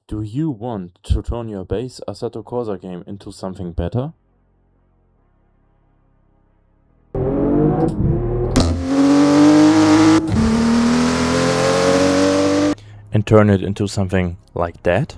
Do you want to turn your base Assetto Corsa game into something better? And turn it into something like that?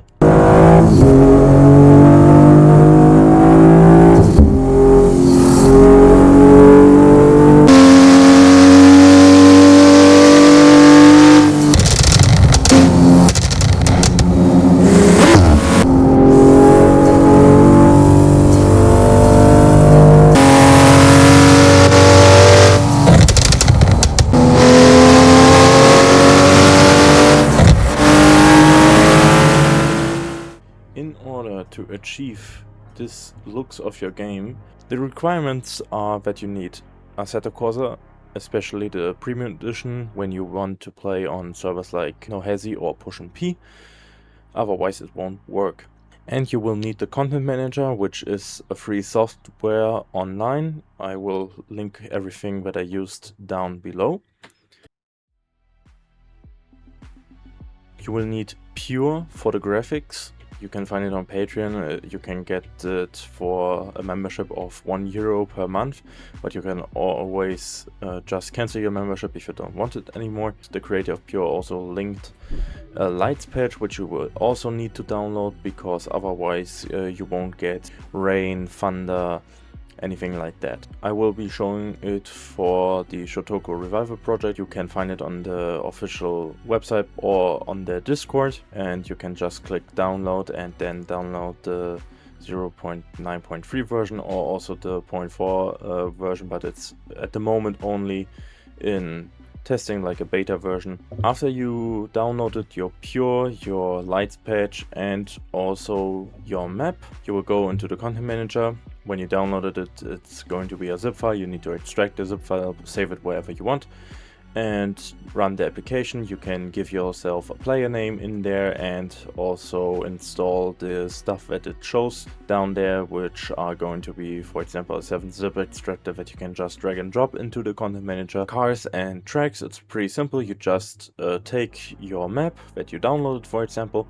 In order to achieve this looks of your game, the requirements are that you need Assetto Corsa, especially the premium edition when you want to play on servers like Nohesi or PushinP, otherwise it won't work. And you will need the content manager, which is a free software online. I will link everything that I used down below. You will need Pure for the graphics. You can find it on Patreon. You can get it for a membership of €1 per month, but you can always just cancel your membership if you don't want it anymore. The creator of Pure also linked a lights patch, which you will also need to download, because otherwise you won't get rain, thunder, anything like that. I will be showing it for the Shotoku Revival project. You can find it on the official website or on the Discord, and you can just click download and then download the 0.9.3 version or also the 0.4 version, but it's at the moment only in testing, like a beta version. After you downloaded your Pure, your lights patch and also your map, you will go into the content manager. When you downloaded it, it's going to be a zip file. You need to extract the zip file, save it wherever you want, and run the application. You can give yourself a player name in there and also install the stuff that it shows down there, which are going to be, for example, a 7-zip extractor that you can just drag and drop into the content manager. Cars and tracks, it's pretty simple. You just take your map that you downloaded, for example,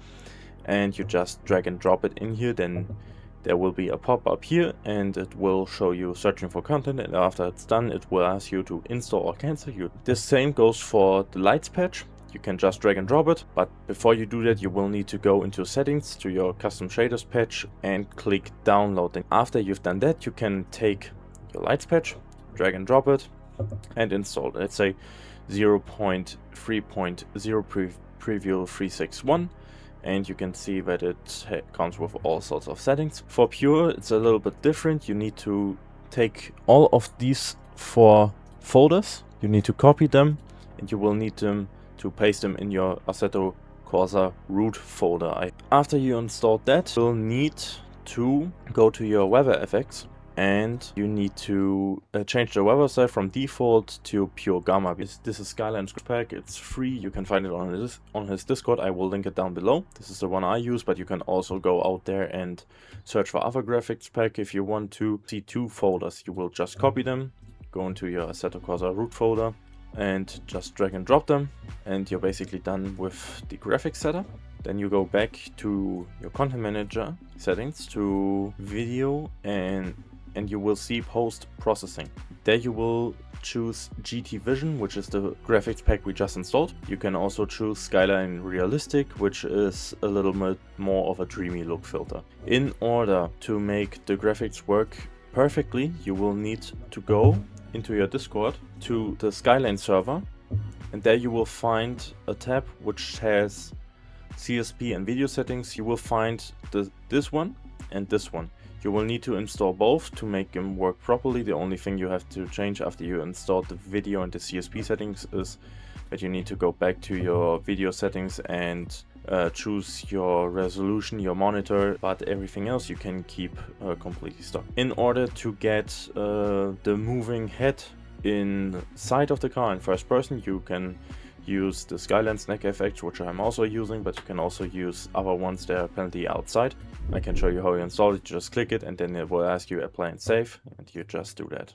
and you just drag and drop it in here. Then there will be a pop-up here and it will show you searching for content, and after it's done it will ask you to install or cancel. The same goes for the lights patch. You can just drag and drop it, but before you do that you will need to go into settings to your custom shaders patch and click download. And after you've done that, you can take your lights patch, drag and drop it and install it. Let's say 0.3.0 preview 361. And you can see that it comes with all sorts of settings. For Pure, it's a little bit different. You need to take all of these 4 folders, you need to copy them, and you will need them to paste them in your Assetto Corsa root folder. After you installed that, you'll need to go to your weather effects, and you need to change the weather style from default to pure gamma. This is Skyline's pack. It's free. You can find it on his Discord. I will link it down below. This is the one I use, but you can also go out there and search for other graphics pack. If you want to see 2 folders, you will just copy them, go into your Assetto Corsa root folder and just drag and drop them, and you're basically done with the graphics setup. Then you go back to your content manager settings, to video, and you will see post processing. There you will choose GT Vision, which is the graphics pack we just installed. You can also choose Skyline Realistic, which is a little bit more of a dreamy look filter. In order to make the graphics work perfectly, you will need to go into your Discord to the Skyline server, and there you will find a tab which has CSP and video settings. You will find this one and this one. You will need to install both to make them work properly. The only thing you have to change after you install the video and the CSP settings is that you need to go back to your video settings and choose your resolution, your monitor, but everything else you can keep completely stock. In order to get the moving head inside of the car in first person, you can use the Skyline snack effect, which I'm also using, but you can also use other ones that are apparently outside. I can show you how you install it. You just click it and then it will ask you apply and save, and you just do that.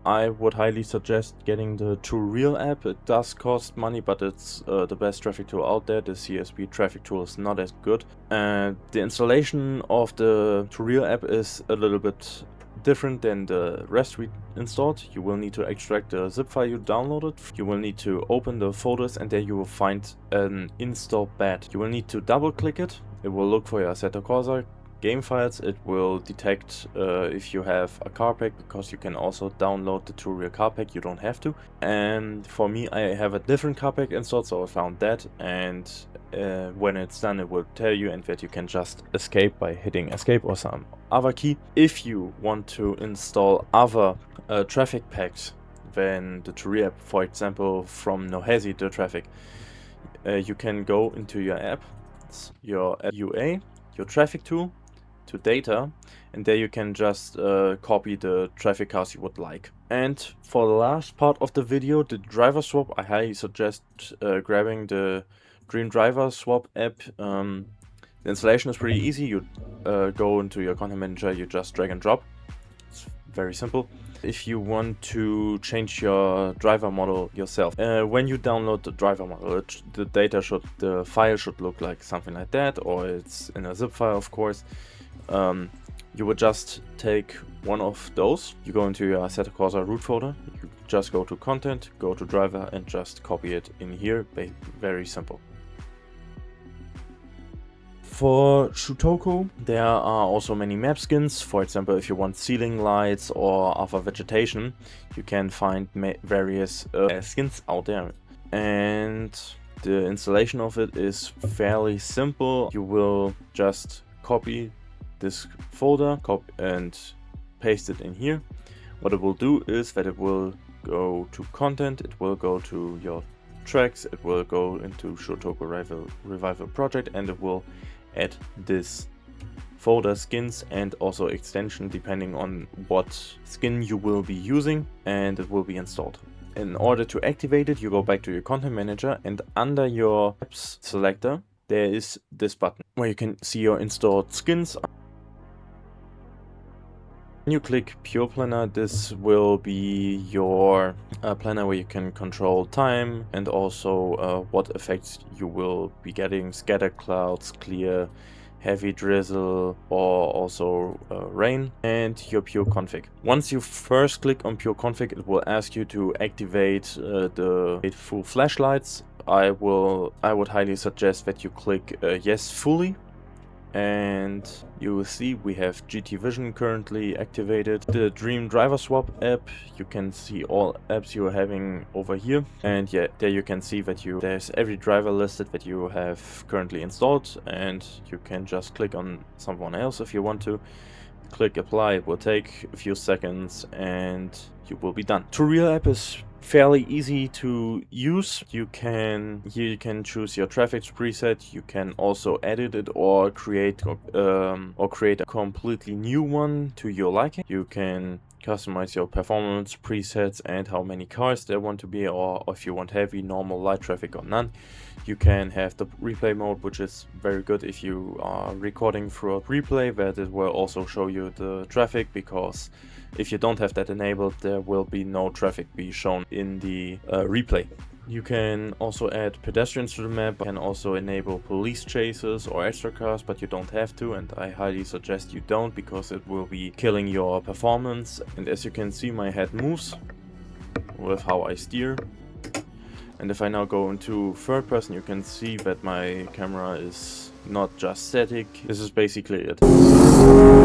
I would highly suggest getting the TrueReal app. It does cost money, but it's the best traffic tool out there. The CSV traffic tool is not as good. And the installation of the TrueReal app is a little bit different than the rest we installed. You will need to extract the zip file you downloaded. You will need to open the folders, and then you will find an install bed. You will need to double click it. It will look for your Assetto Corsa game files. It will detect if you have a car pack, because you can also download the TrueReal car pack. You don't have to. And for me, I have a different car pack installed, so I found that, and when it's done, it will tell you, and that you can just escape by hitting escape or some other key. If you want to install other traffic packs than the TrueReal app, for example from Nohezi the traffic, you can go into your app, your UA, your traffic tool, to data, and there you can just copy the traffic cars you would like. And for the last part of the video, the driver swap, I highly suggest grabbing the Dream Driver Swap app. The installation is pretty easy. You go into your content manager, you just drag and drop. It's very simple. If you want to change your driver model yourself, when you download the driver model, the file should look like something like that, or it's in a zip file, of course. You would just take one of those. You go into your Assetto Corsa root folder, you just go to content, go to driver, and just copy it in here. Very simple. For Shutoko, there are also many map skins. For example, if you want ceiling lights or other vegetation, you can find various skins out there. And the installation of it is fairly simple. You will just copy this folder and paste it in here. What it will do is that it will go to content, it will go to your tracks, it will go into Shutoko Revival project, and it will add this folder skins and also extension depending on what skin you will be using, and it will be installed. In order to activate it, you go back to your content manager, and under your apps selector there is this button where you can see your installed skins. When you click Pure Planner, this will be your planner where you can control time and also what effects you will be getting: scattered clouds, clear, heavy drizzle, or also rain, and your Pure Config. Once you first click on Pure Config, it will ask you to activate the full flashlights. I would highly suggest that you click yes fully. And you will see we have GT Vision currently activated. The Dream Driver Swap app, you can see all apps you are having over here, and yeah, there you can see that there's every driver listed that you have currently installed, and you can just click on someone else if you want to. Click apply, it will take a few seconds and you will be done. TrueReal app is fairly easy to use. You can choose your traffic preset. You can also edit it or create a completely new one to your liking. You can customize your performance presets and how many cars there want to be, or if you want heavy, normal, light traffic, or none. You can have the replay mode, which is very good if you are recording throughout replay, that it will also show you the traffic, because if you don't have that enabled, there will be no traffic be shown in the replay. You can also add pedestrians to the map. You can also enable police chases or extra cars, but you don't have to, and I highly suggest you don't, because it will be killing your performance. And as you can see, my head moves with how I steer. And if I now go into third person, you can see that my camera is not just static. This is basically it.